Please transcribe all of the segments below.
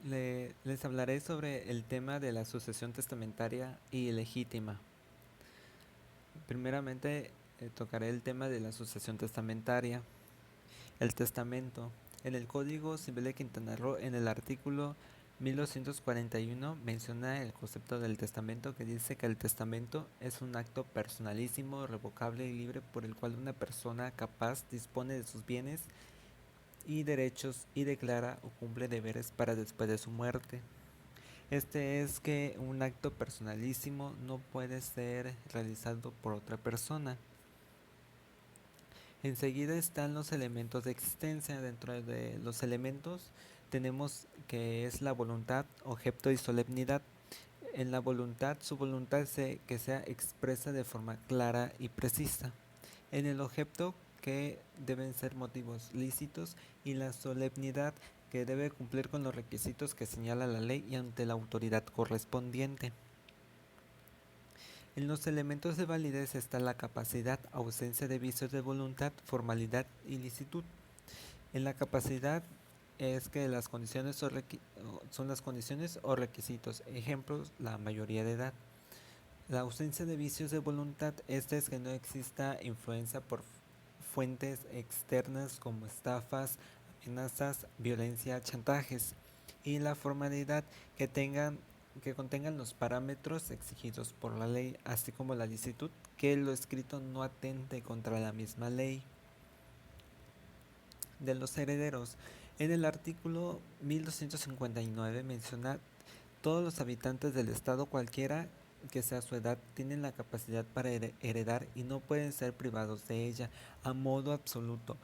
Les hablaré sobre el tema de la sucesión testamentaria y legítima. Primeramente, tocaré el tema de la sucesión testamentaria. El testamento. En el Código Civil de Quintana Roo, en el artículo 1241, menciona el concepto del testamento, que dice que el testamento es un acto personalísimo, revocable y libre por el cual una persona capaz dispone de sus bienes y derechos y declara o cumple deberes para después de su muerte. Este es que un acto personalísimo no puede ser realizado por otra persona. Enseguida están los elementos de existencia. Dentro de los elementos tenemos que es la voluntad, objeto y solemnidad. En la voluntad, su voluntad que sea expresa de forma clara y precisa. En el objeto, que deben ser motivos lícitos, y la solemnidad, que debe cumplir con los requisitos que señala la ley y ante la autoridad correspondiente. En los elementos de validez está la capacidad, ausencia de vicios de voluntad, formalidad y licitud. En la capacidad es que las condiciones son las condiciones o requisitos. Ejemplos: la mayoría de edad. La ausencia de vicios de voluntad, esta es que no exista influencia por fuentes externas como estafas, amenazas, violencia, chantajes. Y la formalidad, que contengan los parámetros exigidos por la ley, así como la licitud, que lo escrito no atente contra la misma ley. De los herederos, en el artículo 1259 menciona: todos los habitantes del estado, cualquiera que sea su edad, tienen la capacidad para heredar y no pueden ser privados de ella a modo absoluto,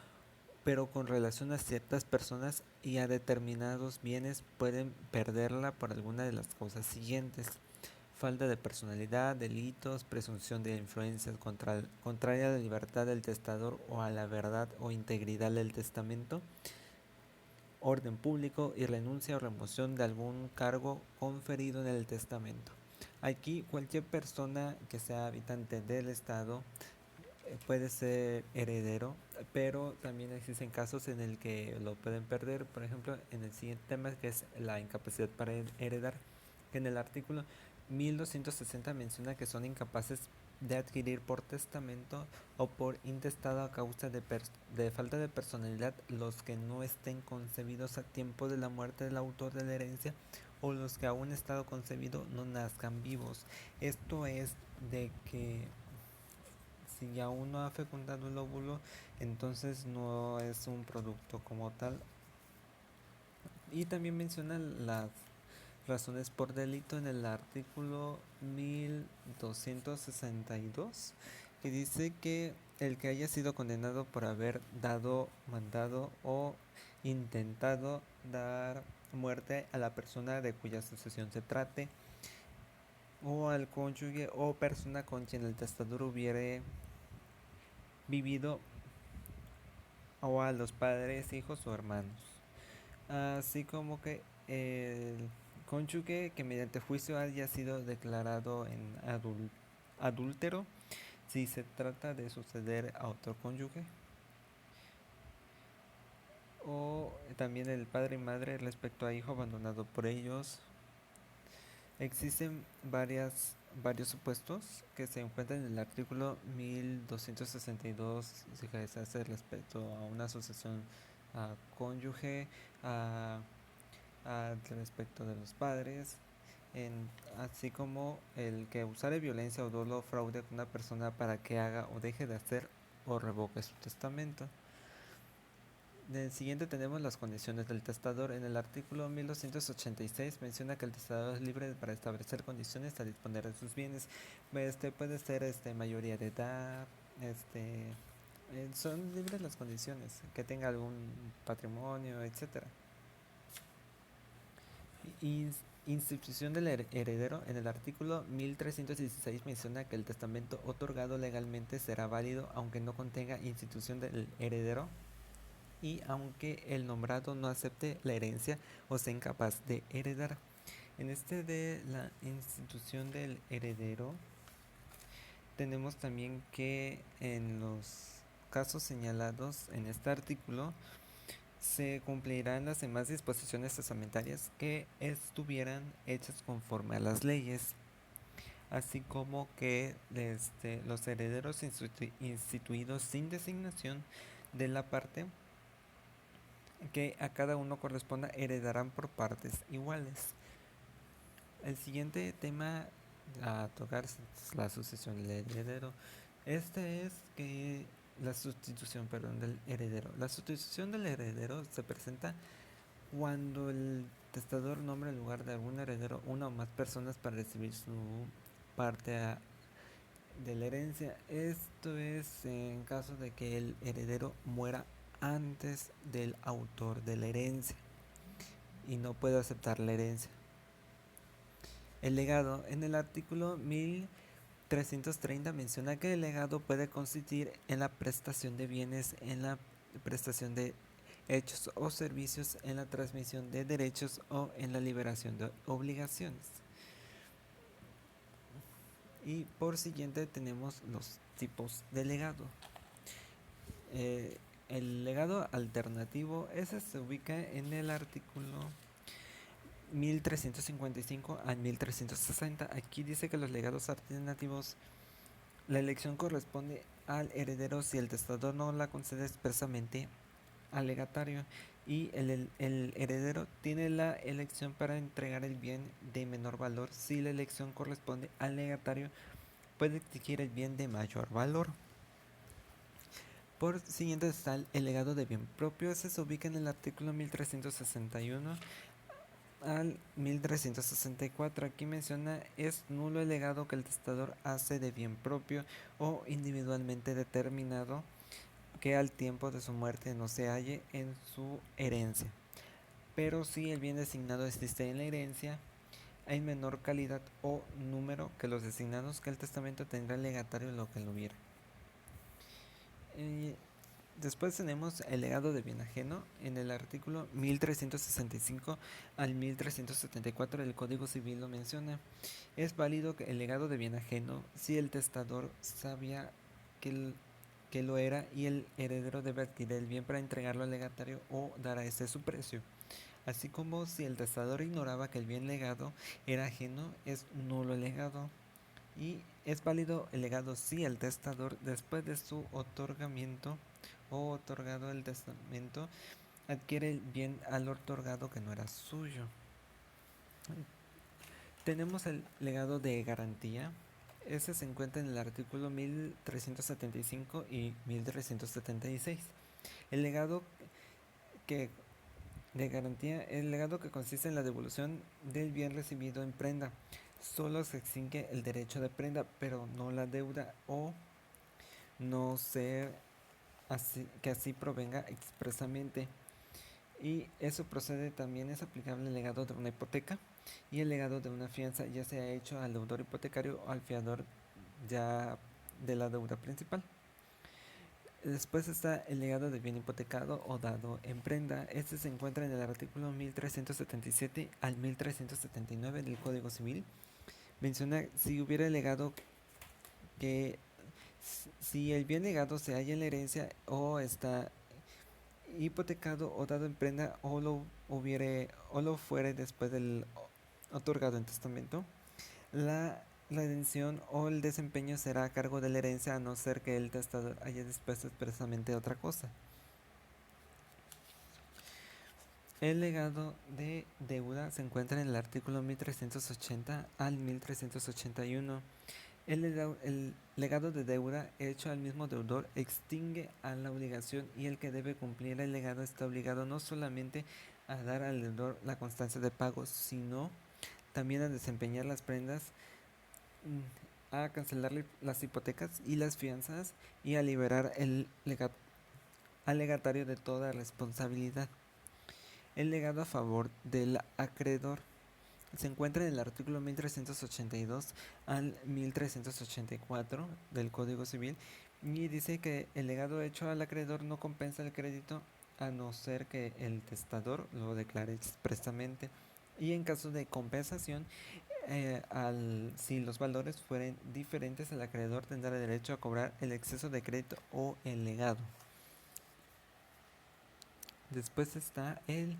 pero con relación a ciertas personas y a determinados bienes pueden perderla por alguna de las causas siguientes: falta de personalidad, delitos, presunción de influencias contraria a la libertad del testador o a la verdad o integridad del testamento, orden público y renuncia o remoción de algún cargo conferido en el testamento. Aquí cualquier persona que sea habitante del estado puede ser heredero, pero también existen casos en el que lo pueden perder. Por ejemplo, en el siguiente tema, que es la incapacidad para heredar, que en el artículo 1260 menciona que son incapaces de adquirir por testamento o por intestado a causa de falta de personalidad los que no estén concebidos a tiempo de la muerte del autor de la herencia, o los que aún estado concebido no nazcan vivos. Esto es de que si aún no ha fecundado el óvulo, entonces no es un producto como tal. Y también menciona las razones por delito en el artículo 1262, que dice que el que haya sido condenado por haber dado, mandado o intentado dar muerte a la persona de cuya sucesión se trate, o al cónyuge o persona con quien el testador hubiere vivido, o a los padres, hijos o hermanos, así como que el cónyuge que mediante juicio haya sido declarado en adúltero si se trata de suceder a otro cónyuge, o también el padre y madre respecto a hijo abandonado por ellos. Existen varios supuestos que se encuentran en el artículo 1262, si se hace respecto a una asociación a cónyuge, a respecto de los padres, así como el que usare violencia o dolo o fraude a una persona para que haga o deje de hacer o revoque su testamento. En el siguiente tenemos las condiciones del testador. En el artículo 1286 menciona que el testador es libre para establecer condiciones a disponer de sus bienes. Puede ser mayoría de edad, son libres las condiciones, que tenga algún patrimonio, etcétera. Institución del heredero. En el artículo 1316 menciona que el testamento otorgado legalmente será válido aunque no contenga institución del heredero y aunque el nombrado no acepte la herencia o sea incapaz de heredar. En de la institución del heredero, tenemos también que en los casos señalados en este artículo se cumplirán las demás disposiciones testamentarias que estuvieran hechas conforme a las leyes, así como que los herederos instituidos sin designación de la parte que a cada uno corresponda heredarán por partes iguales. El siguiente tema a tocar es la sucesión del heredero. Este es que la sustitución, perdón, del heredero. La sustitución del heredero se presenta cuando el testador nombra en lugar de algún heredero una o más personas para recibir su parte de la herencia. Esto es en caso de que el heredero muera antes del autor de la herencia y no puede aceptar la herencia. El legado. En el artículo 1330 menciona que el legado puede consistir en la prestación de bienes, en la prestación de hechos o servicios, en la transmisión de derechos o en la liberación de obligaciones. Y por siguiente tenemos los tipos de legado. El legado alternativo, ese se ubica en el artículo 1355 al 1360. Aquí dice que los legados alternativos, la elección corresponde al heredero si el testador no la concede expresamente al legatario, y el heredero tiene la elección para entregar el bien de menor valor si la elección corresponde al legatario, puede exigir el bien de mayor valor. Por siguiente está el legado de bien propio. Ese se ubica en el artículo 1361 al 1364. Aquí menciona: es nulo el legado que el testador hace de bien propio o individualmente determinado que al tiempo de su muerte no se halle en su herencia. Pero si el bien designado existe en la herencia, hay menor calidad o número que los designados, que el testamento tendrá el legatario lo que lo hubiera. Después tenemos el legado de bien ajeno. En el artículo 1365 al 1374 del Código Civil lo menciona. Es válido el legado de bien ajeno si el testador sabía que lo era y el heredero debe adquirir el bien para entregarlo al legatario o dar a este su precio. Así como si el testador ignoraba que el bien legado era ajeno, es nulo el legado. Y es válido el legado si el testador, después de su otorgamiento o otorgado el testamento, adquiere el bien al otorgado que no era suyo. Tenemos el legado de garantía. Ese se encuentra en el artículo 1375 y 1376. El legado de garantía, el legado que consiste en la devolución del bien recibido en prenda. Solo se extingue el derecho de prenda, pero no la deuda, o no ser que así provenga expresamente. Y eso procede también, es aplicable el legado de una hipoteca y el legado de una fianza, ya sea hecho al deudor hipotecario o al fiador ya de la deuda principal. Después está el legado de bien hipotecado o dado en prenda. Este se encuentra en el artículo 1377 al 1379 del Código Civil. Menciona: si hubiera legado que si el bien legado se halla en la herencia o está hipotecado o dado en prenda o lo fuere después del otorgado en testamento, la redención o el desempeño será a cargo de la herencia, a no ser que el testador haya dispuesto expresamente otra cosa. El legado de deuda se encuentra en el artículo 1380 al 1381. El legado de deuda hecho al mismo deudor extingue a la obligación, y el que debe cumplir el legado está obligado no solamente a dar al deudor la constancia de pagos, sino también a desempeñar las prendas, a cancelar las hipotecas y las fianzas, y a liberar al legatario de toda responsabilidad. El legado a favor del acreedor se encuentra en el artículo 1382 al 1384 del Código Civil, y dice que el legado hecho al acreedor no compensa el crédito, a no ser que el testador lo declare expresamente, y en caso de compensación, si los valores fueren diferentes, el acreedor tendrá derecho a cobrar el exceso de crédito o el legado. Después está el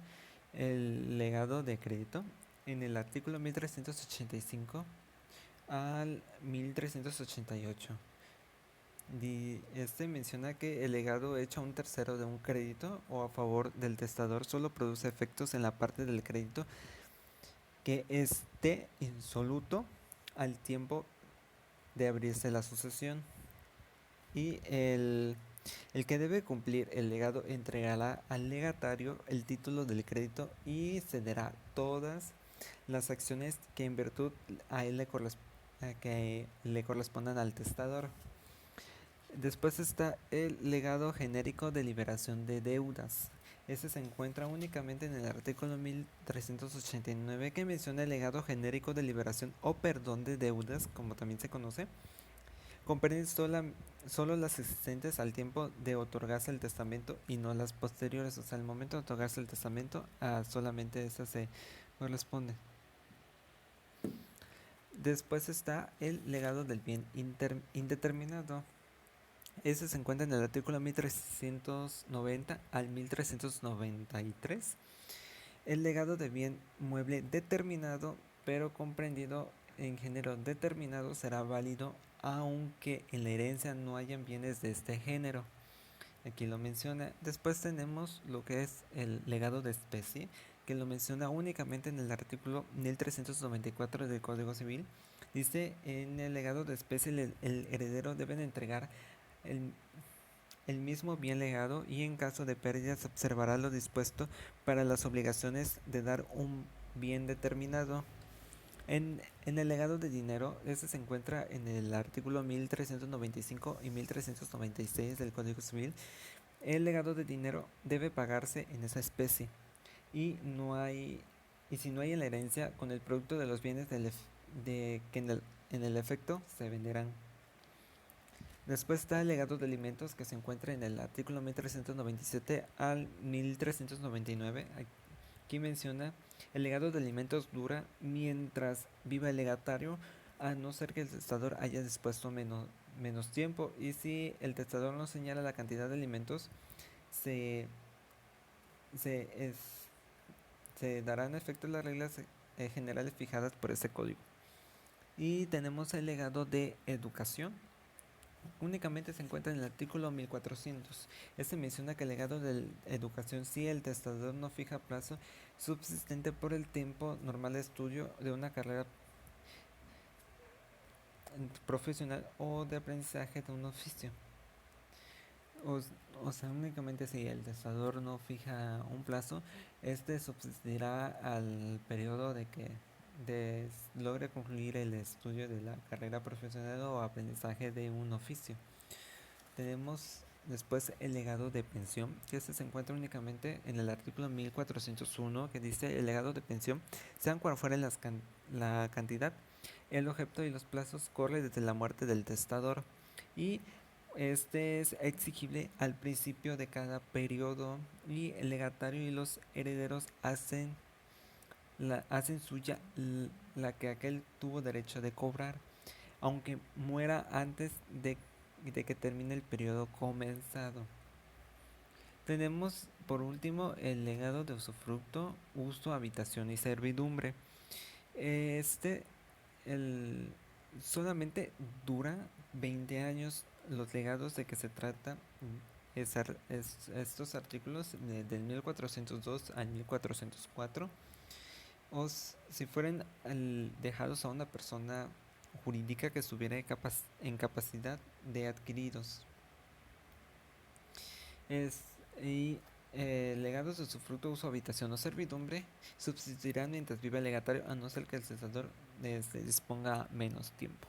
legado de crédito. En el artículo 1385 al 1388. Este menciona que el legado hecho a un tercero de un crédito o a favor del testador solo produce efectos en la parte del crédito que esté insoluto al tiempo de abrirse la sucesión. Y el que debe cumplir el legado entregará al legatario el título del crédito y cederá todas las acciones que en virtud a él que le correspondan al testador. Después está el legado genérico de liberación de deudas. Este se encuentra únicamente en el artículo 1389 que menciona el legado genérico de liberación o perdón de deudas, como también se conoce. Comprende solo las existentes al tiempo de otorgarse el testamento y no las posteriores. O sea, al momento de otorgarse el testamento, solamente esa se corresponde. Después está el legado del bien indeterminado. Ese se encuentra en el artículo 1390 al 1393. El legado de bien mueble determinado, pero comprendido en género determinado, será válido aunque en la herencia no hayan bienes de este género. Aquí lo menciona. Después tenemos lo que es el legado de especie, que lo menciona únicamente en el artículo 1394 del Código Civil. Dice, en el legado de especie el heredero debe de entregar el, el mismo bien legado y en caso de pérdida se observará lo dispuesto para las obligaciones de dar un bien determinado. En el legado de dinero, este se encuentra en el artículo 1395 y 1396 del Código Civil. El legado de dinero debe pagarse en esa especie y si no hay en la herencia, con el producto de los bienes de que en el efecto se venderán. Después está el legado de alimentos que se encuentra en el artículo 1397 al 1399. Aquí menciona el legado de alimentos dura mientras viva el legatario, a no ser que el testador haya dispuesto menos tiempo. Y si el testador no señala la cantidad de alimentos, se, se, es- se darán efecto las reglas generales fijadas por este código. Y tenemos el legado de educación. Únicamente se encuentra en el artículo 1400. Este menciona que el legado de educación, si el testador no fija plazo subsistente por el tiempo normal de estudio de una carrera profesional o de aprendizaje de un oficio. O, o sea, únicamente si el testador no fija un plazo, este subsistirá al periodo de que logre concluir el estudio de la carrera profesional o aprendizaje de un oficio. Tenemos después el legado de pensión, que este se encuentra únicamente en el artículo 1401, que dice el legado de pensión, sean cual fuera la cantidad, el objeto y los plazos, corre desde la muerte del testador y este es exigible al principio de cada periodo y el legatario y los herederos hacen suya la que aquel tuvo derecho de cobrar, aunque muera antes de que termine el periodo comenzado. Tenemos por último el legado de usufructo, uso, habitación y servidumbre. Este el, solamente dura 20 años. Los legados de que se trata estos artículos del 1402 al 1404, o si fueran dejados a una persona jurídica que estuviera en capacidad de adquiridos. Y legados de usufructo, uso, habitación o servidumbre subsistirán mientras viva el legatario, a no ser que el cesador disponga menos tiempo.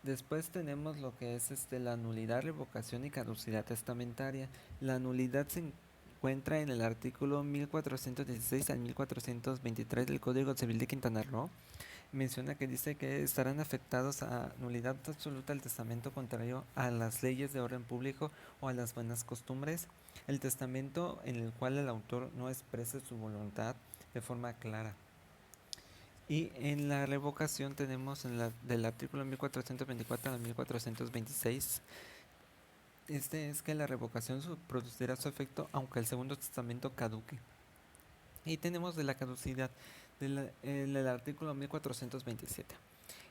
Después tenemos lo que es la nulidad, revocación y caducidad testamentaria. La nulidad se encuentra en el artículo 1416 al 1423 del Código Civil de Quintana Roo. Menciona que dice que estarán afectados a nulidad absoluta el testamento contrario a las leyes de orden público o a las buenas costumbres, el testamento en el cual el autor no exprese su voluntad de forma clara. Y en la revocación tenemos del artículo 1424 al 1426 Este es que la revocación producirá su efecto aunque el segundo testamento caduque. Y tenemos de la caducidad el artículo 1427.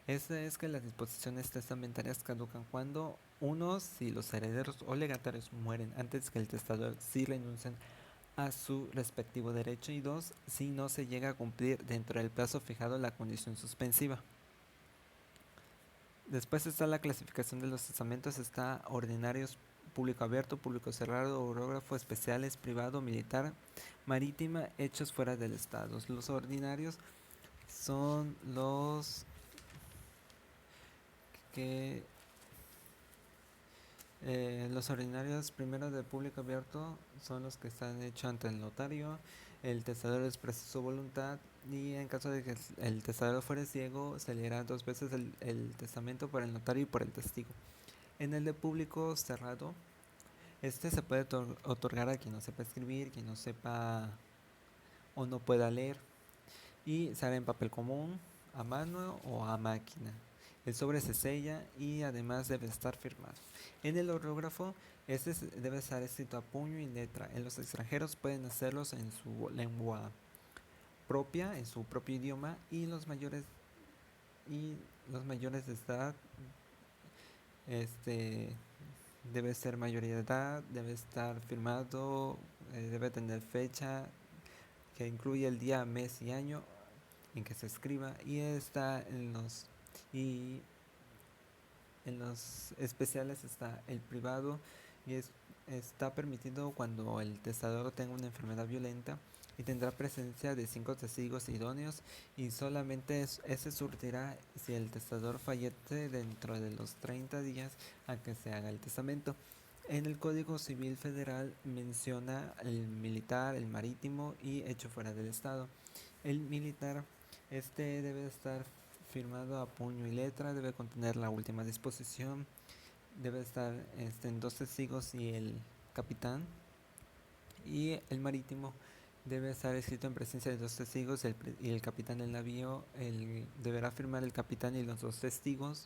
Este es que las disposiciones testamentarias caducan cuando uno, si los herederos o legatarios mueren antes que el testador, si renuncian a su respectivo derecho, y dos, si no se llega a cumplir dentro del plazo fijado la condición suspensiva. Después está la clasificación de los testamentos, está ordinarios, público abierto, público cerrado, autógrafo, especiales, privado, militar, marítima, hechos fuera del Estado. Los ordinarios son que los ordinarios primero de público abierto son los que están hechos ante el notario. El testador expresa su voluntad, y en caso de que el testador fuere ciego, se leerá dos veces el testamento por el notario y por el testigo. En el de público cerrado, este se puede otorgar a quien no sepa escribir, quien no sepa o no pueda leer, y se hará en papel común, a mano o a máquina. El sobre se sella y además debe estar firmado. En el ortógrafo, este debe estar escrito a puño y letra. En los extranjeros pueden hacerlos en su lengua propia, en su propio idioma, y los mayores de edad, este debe ser mayoría de edad, debe estar firmado, debe tener fecha que incluye el día, mes y año en que se escriba, y está y en los especiales está el privado, y está permitido cuando el testador tenga una enfermedad violenta y tendrá presencia de 5 testigos idóneos, y solamente ese surtirá si el testador fallece dentro de los 30 días a que se haga el testamento. En el Código Civil Federal menciona el militar, el marítimo y hecho fuera del Estado. El militar, debe estar firmado a puño y letra, debe contener la última disposición, debe estar en dos testigos y el capitán. Y el marítimo debe estar escrito en presencia de dos testigos y el capitán del navío. Deberá firmar el capitán y los dos testigos.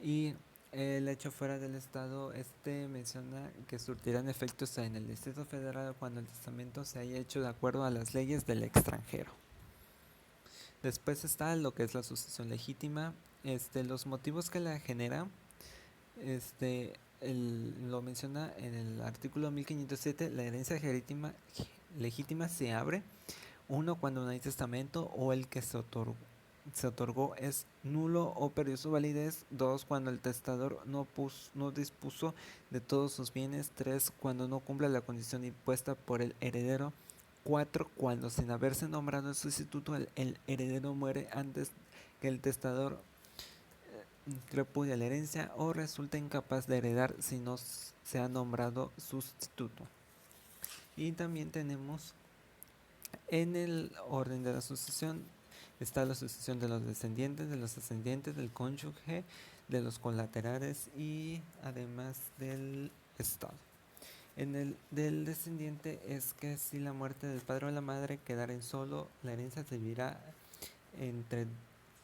Y el hecho fuera del Estado, menciona que surtirán efectos en el Distrito Federal cuando el testamento se haya hecho de acuerdo a las leyes del extranjero. Después está lo que es la sucesión legítima. Los motivos que la genera, lo menciona en el artículo 1507. La herencia legítima se abre, uno, cuando no hay testamento o el que se otorgó es nulo o perdió su validez; dos, cuando el testador no dispuso de todos sus bienes; tres, cuando no cumple la condición impuesta por el heredero; cuatro, cuando sin haberse nombrado el sustituto el heredero muere antes que el testador repudia la herencia o resulta incapaz de heredar si no se ha nombrado sustituto. Y también tenemos en el orden de la sucesión, está la sucesión de los descendientes, de los ascendientes, del cónyuge, de los colaterales y además del Estado. En el del descendiente es que si la muerte del padre o la madre quedara en solo, la herencia se dividirá entre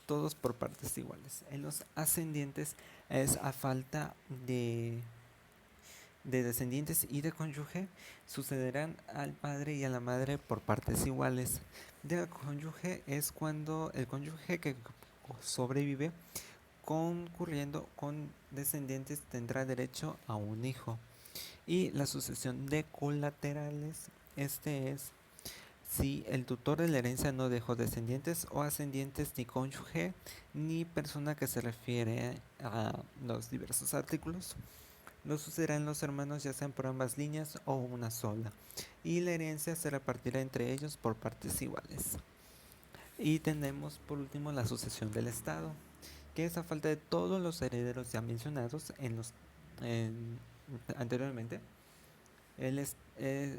todos por partes iguales. En los ascendientes es a falta de descendientes y de cónyuge, sucederán al padre y a la madre por partes iguales. Del cónyuge es cuando el cónyuge que sobrevive concurriendo con descendientes tendrá derecho a un hijo. Y la sucesión de colaterales, es si el tutor de la herencia no dejó descendientes o ascendientes, ni cónyuge, ni persona que se refiere a los diversos artículos. No sucederán los hermanos, ya sean por ambas líneas o una sola, y la herencia se repartirá entre ellos por partes iguales. Y tenemos por último la sucesión del Estado, que es a falta de todos los herederos ya mencionados anteriormente.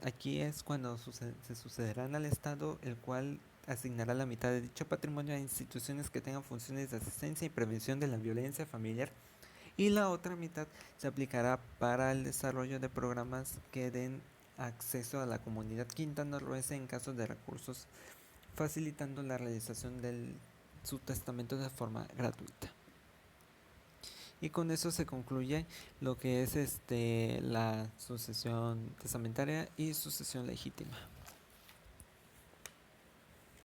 Aquí es cuando se sucederán al Estado, el cual asignará la mitad de dicho patrimonio a instituciones que tengan funciones de asistencia y prevención de la violencia familiar, y la otra mitad se aplicará para el desarrollo de programas que den acceso a la comunidad quintanarroense en caso de recursos, facilitando la realización de su testamento de forma gratuita. y con eso se concluye lo que es la sucesión testamentaria y sucesión legítima.